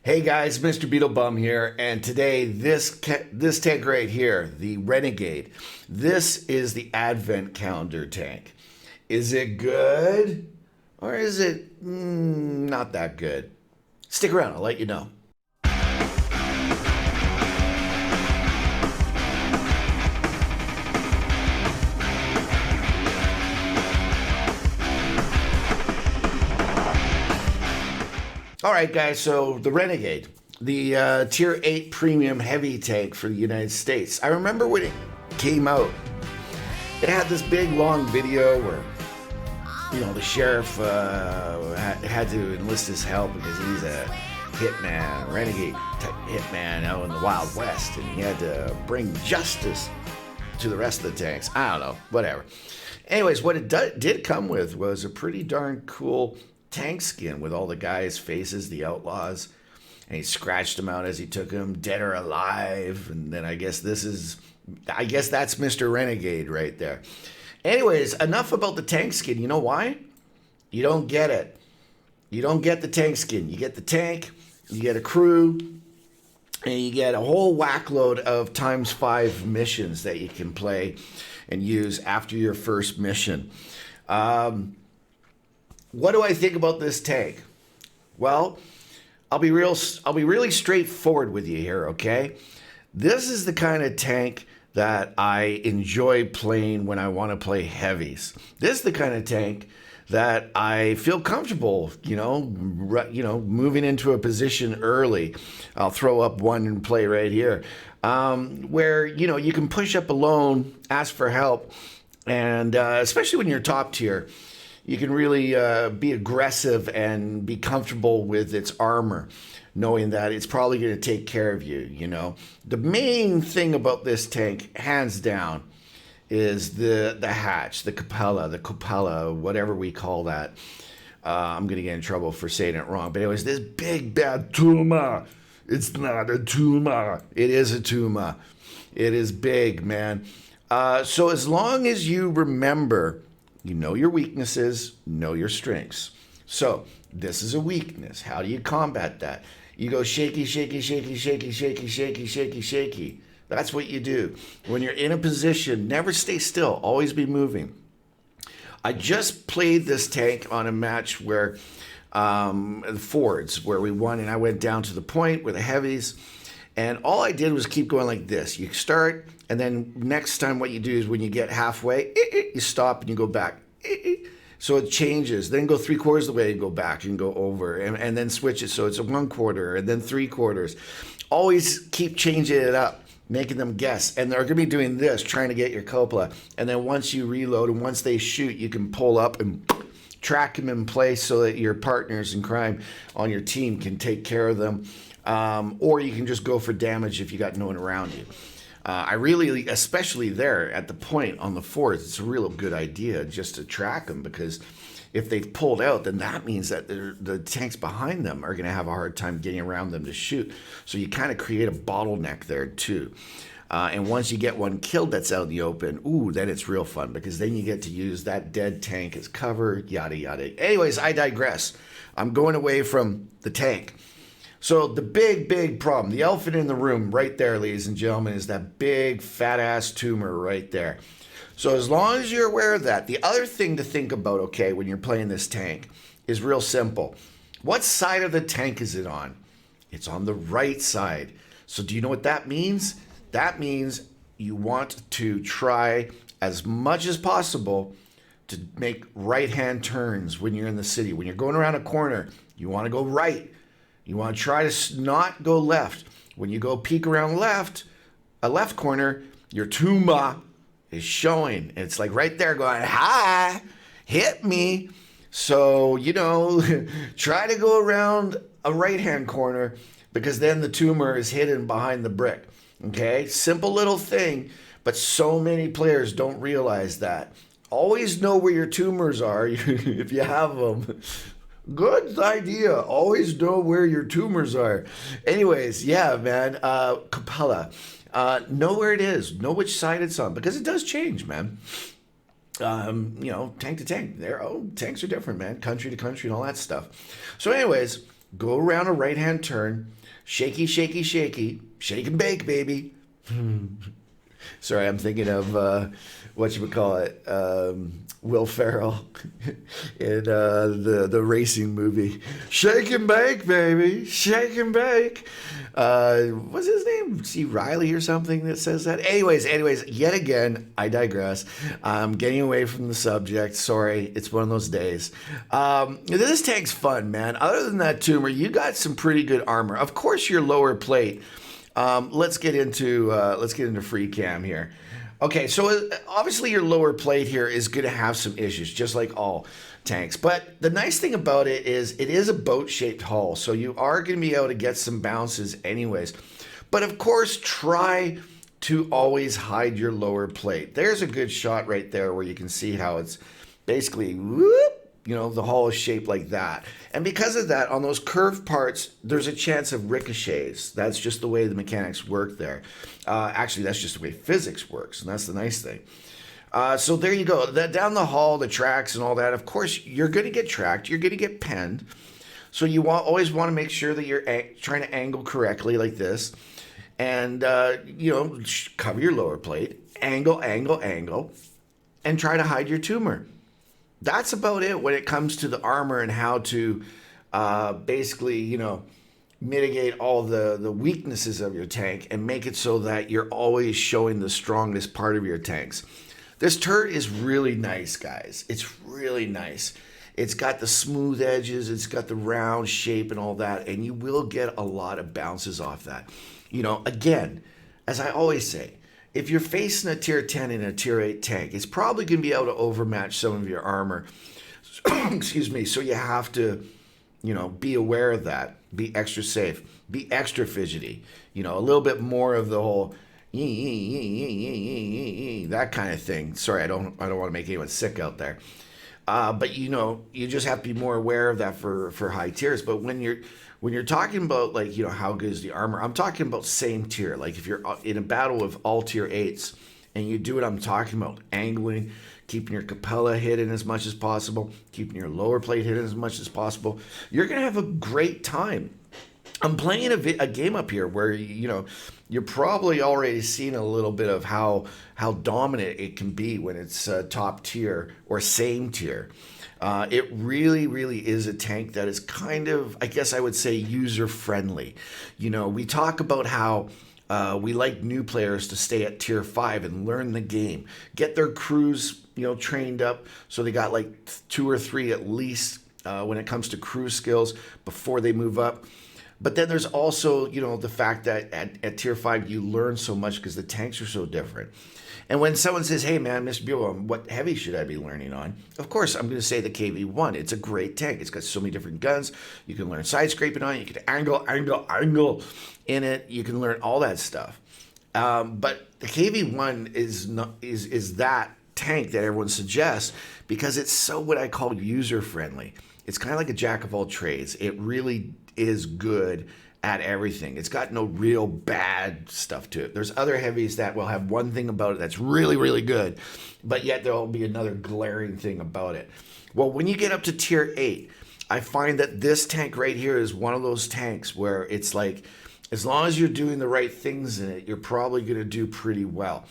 Hey guys, Mr.BeetleBum here, and today this tank right here, the Renegade, this is the Advent calendar tank. Is it good or is it not that good? Stick around, I'll let you know. All right, guys, so the Renegade, the Tier 8 Premium Heavy tank for the United States. I remember when it came out, it had this big, long video where, the sheriff had to enlist his help because he's a hitman, a renegade type hitman out in the Wild West, and he had to bring justice to the rest of the tanks. I don't know, whatever. Anyways, what it did come with was a pretty darn cool tank skin with all the guys' faces, the outlaws, and he scratched them out as he took them, dead or alive. And then I guess that's Mr. Renegade right there. Anyways, enough about the tank skin. You know why? You don't get it. You don't get the tank skin. You get the tank, you get a crew, and you get a whole whackload of ×5 missions that you can play and use after your first mission. What do I think about this tank? Well, I'll be really straightforward with you here, okay? This is the kind of tank that I enjoy playing when I want to play heavies. This is the kind of tank that I feel comfortable, moving into a position early. I'll throw up one and play right here, where you can push up alone, ask for help, and especially when you're top tier, you can really be aggressive and be comfortable with its armor, knowing that it's probably going to take care of you, The main thing about this tank, hands down, is the hatch, the cupola, whatever we call that. I'm going to get in trouble for saying it wrong. But anyways, this big bad tuma. It's not a tuma. It is a tuma. It is big, man. So as long as you remember, you know your weaknesses, know your strengths. So this is a weakness. How do you combat that? You go shaky, shaky, shaky, shaky, shaky, shaky, shaky, shaky. That's what you do. When you're in a position, never stay still. Always be moving. I just played this tank on a match where the Fords, where we won, and I went down to the point with the heavies. And all I did was keep going like this. You start, and then next time what you do is when you get halfway, you stop and you go back. So it changes. Then go 3/4 of the way and go back and go over, and then switch it. So it's a 1/4 and then 3/4. Always keep changing it up, making them guess. And they're going to be doing this, trying to get your cupola. And then once you reload and once they shoot, you can pull up and track them in place so that your partners in crime on your team can take care of them. Or you can just go for damage if you got no one around you. I really, especially there at the point on the fourth, it's a real good idea just to track them, because if they've pulled out, then that means that the tanks behind them are going to have a hard time getting around them to shoot. So you kind of create a bottleneck there too. And once you get one killed that's out in the open, then it's real fun, because then you get to use that dead tank as cover, yada, yada. Anyways, I digress. I'm going away from the tank. So the big problem, the elephant in the room right there, ladies and gentlemen, is that big fat-ass tumor right there. So as long as you're aware of that, the other thing to think about, okay, when you're playing this tank is real simple. What side of the tank is it on? It's on the right side. So do you know what that means? That means you want to try as much as possible to make right-hand turns when you're in the city. When you're going around a corner, you want to go right. You want to try to not go left. When you go peek around a left corner, your tuma is showing. It's like right there going, hi, hit me. So, try to go around a right-hand corner, because then the tumor is hidden behind the brick. Okay? Simple little thing, but so many players don't realize that. Always know where your tumors are if you have them. Good idea. Always know where your tumors are. Anyways, yeah, man. Cupola. Know where it is. Know which side it's on, because it does change, man. Tank to tank. Tanks are different, man. Country to country and all that stuff. So anyways, go around a right-hand turn, shaky, shaky, shaky, shake and bake, baby. Sorry, I'm thinking of Will Ferrell in the racing movie. Shake and bake, baby, shake and bake. What's his name? C. Riley or something that says that. Anyways, yet again, I digress. I'm getting away from the subject. Sorry, it's one of those days. This tank's fun, man. Other than that tumor, you got some pretty good armor. Of course, your lower plate. Let's get into free cam here. Okay, so obviously your lower plate here is going to have some issues, just like all tanks. But the nice thing about it is a boat-shaped hull, so you are going to be able to get some bounces anyways. But of course, try to always hide your lower plate. There's a good shot right there where you can see how it's basically whoop. You know, the hull is shaped like that. And because of that, on those curved parts, there's a chance of ricochets. That's just the way the mechanics work there. Actually, that's just the way physics works, and that's the nice thing. So there you go. Down the hull, the tracks and all that, of course, you're going to get tracked. You're going to get penned. So you always want to make sure that you're trying to angle correctly like this. And, cover your lower plate. Angle, and try to hide your tumor. That's about it when it comes to the armor and how to basically, mitigate all the weaknesses of your tank and make it so that you're always showing the strongest part of your tanks. This turret is really nice, guys. It's really nice. It's got the smooth edges, it's got the round shape and all that, and you will get a lot of bounces off that. Again, as I always say, if you're facing a tier 10 and a tier 8 tank, it's probably going to be able to overmatch some of your armor. Excuse me. So you have to, be aware of that. Be extra safe. Be extra fidgety. A little bit more of the whole that kind of thing. Sorry, I don't want to make anyone sick out there. But you just have to be more aware of that for high tiers. But when you're talking about how good is the armor, I'm talking about same tier. Like if you're in a battle with all tier 8s and you do what I'm talking about, angling, keeping your capella hidden as much as possible, keeping your lower plate hidden as much as possible, you're going to have a great time. I'm playing a game up here where, you're probably already seeing a little bit of how dominant it can be when it's top tier or same tier. It really, really is a tank that is kind of, I guess I would say, user-friendly. We talk about how we like new players to stay at tier 5 and learn the game, get their crews, trained up so they got like 2 or 3 at least when it comes to crew skills before they move up. But then there's also, the fact that at tier 5 you learn so much because the tanks are so different. And when someone says, hey man, Mr.BeetleBum, what heavy should I be learning on? Of course, I'm going to say the KV-1. It's a great tank. It's got so many different guns. You can learn side scraping on it. You can angle in it. You can learn all that stuff. But the KV-1 is that tank that everyone suggests because it's so what I call user-friendly. It's kind of like a jack of all trades. It really is good at everything. It's got no real bad stuff to it. There's other heavies that will have one thing about it that's really, really good, but yet there'll be another glaring thing about it. Well, when you get up to tier 8, I find that this tank right here is one of those tanks where it's like, as long as you're doing the right things in it, you're probably going to do pretty well.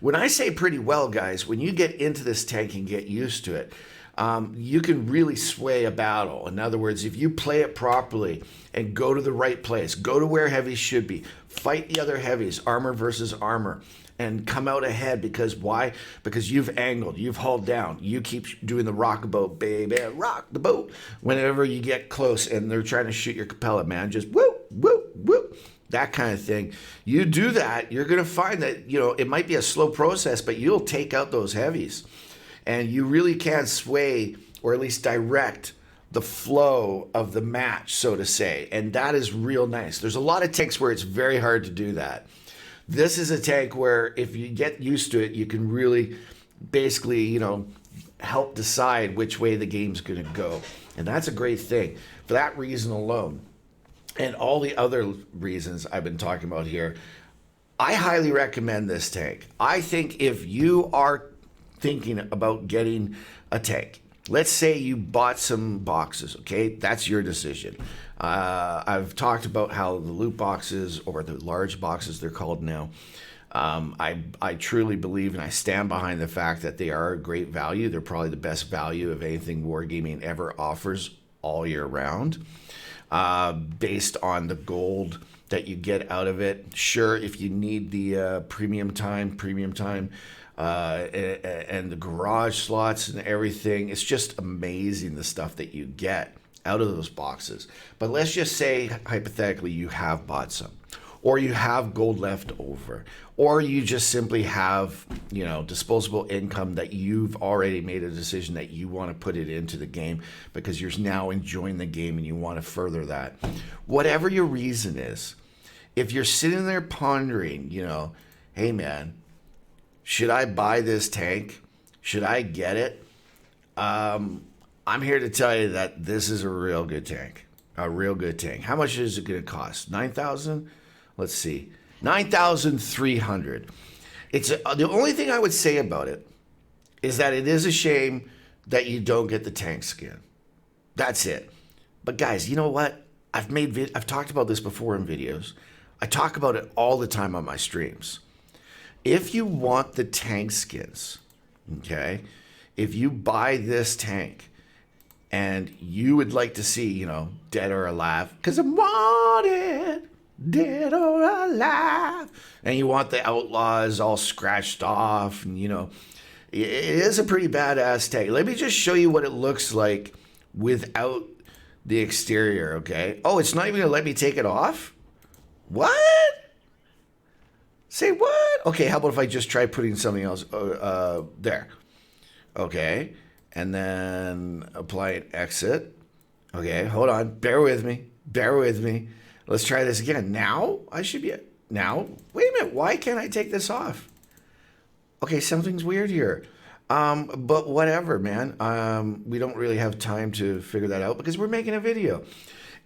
When I say pretty well, guys, when you get into this tank and get used to it, you can really sway a battle. In other words, if you play it properly and go to the right place, go to where heavies should be, fight the other heavies, armor versus armor, and come out ahead. Because why? Because you've angled, you've hauled down, you keep doing the rock boat, baby, rock the boat. Whenever you get close and they're trying to shoot your capella, man, just whoop, whoop, whoop. That kind of thing. You do that, you're going to find that, it might be a slow process, but you'll take out those heavies. And you really can sway, or at least direct, the flow of the match, so to say. And that is real nice. There's a lot of tanks where it's very hard to do that. This is a tank where if you get used to it, you can really basically, help decide which way the game's going to go. And that's a great thing. For that reason alone, and all the other reasons I've been talking about here, I highly recommend this tank. I think if you are thinking about getting a tank let's say you bought some boxes, okay? That's your decision. I've talked about how the loot boxes, or the large boxes they're called now, I truly believe and I stand behind the fact that they are a great value. They're probably the best value of anything wargaming ever offers all year round, based on the gold that you get out of it. Sure, if you need the premium time, and the garage slots and everything, it's just amazing the stuff that you get out of those boxes. But let's just say, hypothetically, you have bought some, or you have gold left over, or you just simply have, disposable income that you've already made a decision that you want to put it into the game because you're now enjoying the game and you want to further that. Whatever your reason is, if you're sitting there pondering, hey man, should I buy this tank? Should I get it? I'm here to tell you that this is a real good tank. A real good tank. How much is it going to cost? 9,000? Let's see. 9,300. It's the only thing I would say about it is that it is a shame that you don't get the tank skin. That's it. But guys, you know what? I've talked about this before in videos. I talk about it all the time on my streams. If you want the tank skins, okay, if you buy this tank and you would like to see, dead or alive, because I'm wanted, dead or alive, and you want the outlaws all scratched off, and, it is a pretty badass tank. Let me just show you what it looks like without the exterior, okay? Oh, it's not even going to let me take it off? What? Say what? Okay, how about if I just try putting something else there? Okay, and then apply an exit. Okay, hold on. Bear with me. Let's try this again. Now I should be. Now, wait a minute. Why can't I take this off? Okay, something's weird here. But whatever, man. We don't really have time to figure that out because we're making a video.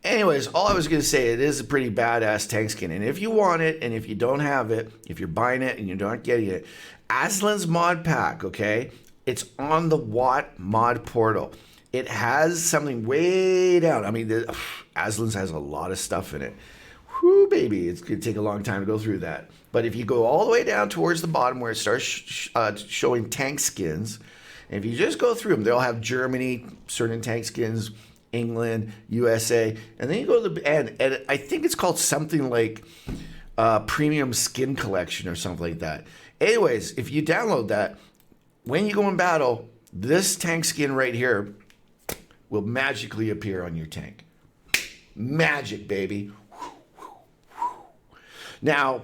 Anyways, all I was going to say, it is a pretty badass tank skin. And if you want it, and if you don't have it, if you're buying it and you're not getting it, Aslan's mod pack, okay? It's on the WOT mod portal. It has something way down. I mean, Aslan's has a lot of stuff in it. Whoo, baby. It's going to take a long time to go through that. But if you go all the way down towards the bottom where it starts showing tank skins, and if you just go through them, they'll have Germany, certain tank skins, England, USA, and then you go to the end, and I think it's called something like Premium Skin Collection or something like that. Anyways, if you download that, when you go in battle, this tank skin right here will magically appear on your tank. Magic, baby. Now,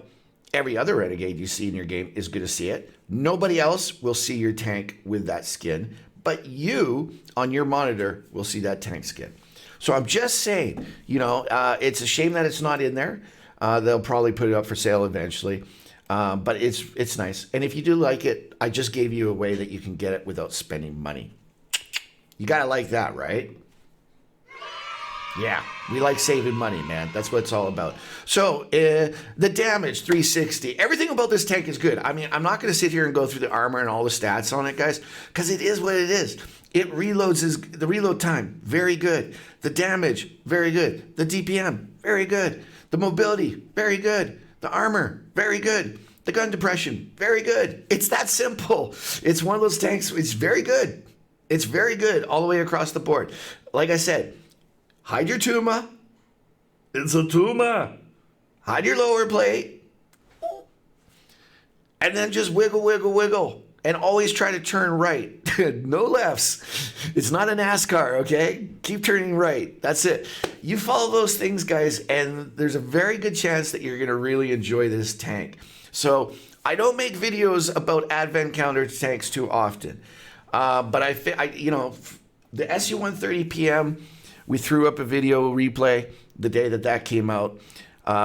every other Renegade you see in your game is going to see it. Nobody else will see your tank with that skin, but you, on your monitor, will see that tank skin. So I'm just saying, it's a shame that it's not in there. They'll probably put it up for sale eventually. But it's nice. And if you do like it, I just gave you a way that you can get it without spending money. You got to like that, right? Yeah, we like saving money, man. That's what it's all about. So the damage, 360. Everything about this tank is good. I mean, I'm not going to sit here and go through the armor and all the stats on it, guys, because it is what it is. It reloads, the reload time, very good. The damage, very good. The DPM, very good. The mobility, very good. The armor, very good. The gun depression, very good. It's that simple. It's one of those tanks. It's very good. It's very good all the way across the board. Like I said, hide your Tuma. It's a Tuma. Hide your lower plate. And then just wiggle, wiggle, wiggle. And always try to turn right. No lefts. It's not a NASCAR, okay? Keep turning right. That's it. You follow those things, guys, and there's a very good chance that you're going to really enjoy this tank. So I don't make videos about advent counter tanks too often. But the SU-130 PM, we threw up a video replay the day that came out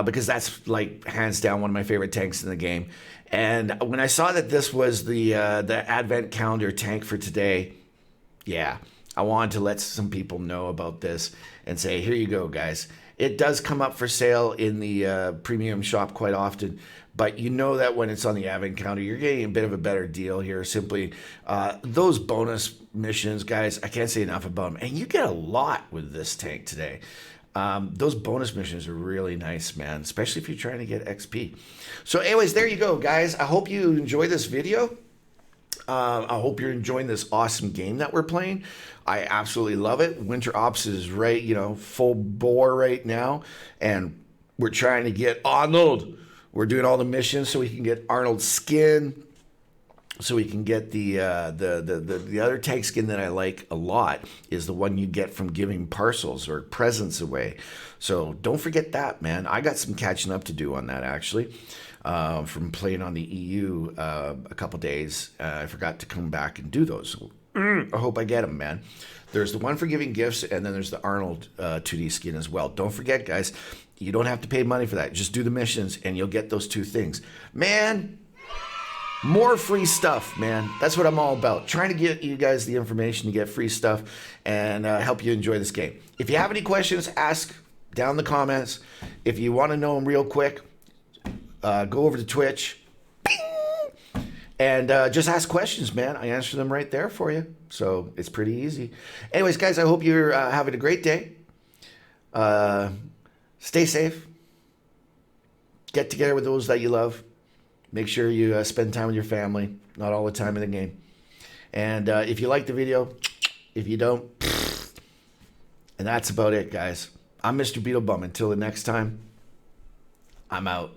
because that's like hands down one of my favorite tanks in the game. And when I saw that this was the advent calendar tank for today, yeah, I wanted to let some people know about this and say, here you go, guys. It does come up for sale in the premium shop quite often, but you know that when it's on the advent counter, you're getting a bit of a better deal here. Simply those bonus missions, guys, I can't say enough about them. And you get a lot with this tank today. Those bonus missions are really nice, man, especially if you're trying to get XP. So anyways, there you go, guys. I hope you enjoy this video. I hope you're enjoying this awesome game that we're playing. I absolutely love it. Winter Ops is right, full bore right now. And we're trying to get Arnold. We're doing all the missions so we can get Arnold's skin. So we can get the other tank skin that I like a lot is the one you get from giving parcels or presents away. So don't forget that, man. I got some catching up to do on that, actually. From playing on the EU a couple days. I forgot to come back and do those. I hope I get them, man. There's the one for giving gifts, and then there's the Arnold 2D skin as well. Don't forget, guys, you don't have to pay money for that. Just do the missions, and you'll get those two things. Man, more free stuff, man. That's what I'm all about. Trying to get you guys the information to get free stuff and help you enjoy this game. If you have any questions, ask down in the comments. If you want to know them real quick, go over to Twitch and just ask questions, man. I answer them right there for you. So it's pretty easy. Anyways, guys, I hope you're having a great day. Stay safe. Get together with those that you love. Make sure you spend time with your family, not all the time in the game. And if you like the video, if you don't, and that's about it, guys. I'm Mr. BeetleBum. Until the next time, I'm out.